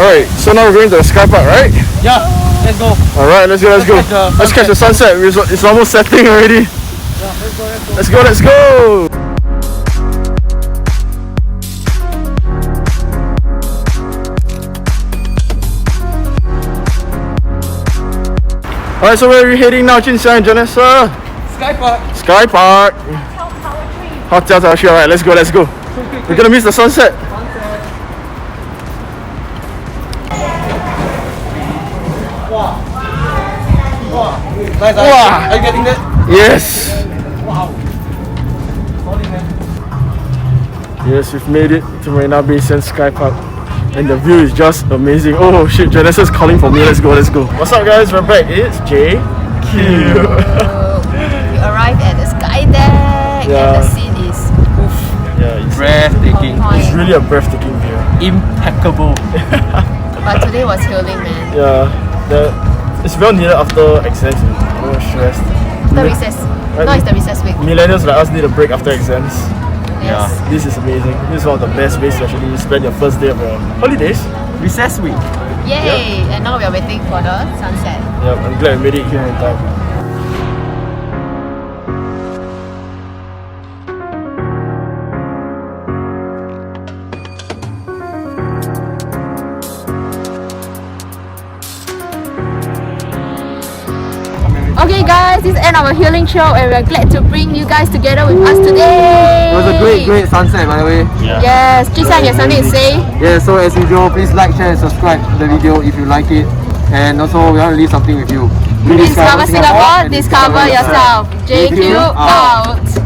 Alright, so now we're going to the sky park, right? Yeah, let's go. Alright, let's go. Let's catch the sunset. It's almost setting already. Yeah, Let's go. Alright, so where are we heading now, Jinxiang and Janessa? Sky Park. Sky Park. Hotel Tower 3. Alright, let's go. We're gonna miss the sunset. Wow. Nice. Wow. Are you getting that? Yes. Wow. Sorry, man. Yes, we've made it to Marina Bay Sands Sky Park. And the view is just amazing. Oh shit, Janessa's calling for me. Let's go. What's up, guys? We're back. It's JQ. We arrived at the sky deck and the scene is oof. Yeah, it's Breathtaking. It's really a breathtaking view. Impeccable. But today was healing, man. Yeah, it's well needed after exams. No stress. The recess. Right? No, it's the recess week. Millennials like us need a break after exams. Yes. This is amazing. This is one of the best ways to actually spend your first day of your holidays. Recess week. Yay! And now we are waiting for the sunset. Yep, I'm glad we made it here in time. Okay guys, this is the end of our healing show and we are glad to bring you guys together with us today. It was a great sunset, by the way. Yes, Jinxiang, you have something to say? Yeah, so as usual, please like, share and subscribe to the video if you like it. And also, we want to leave something with you. Rediscover Singapore, discover yourself. JQ out.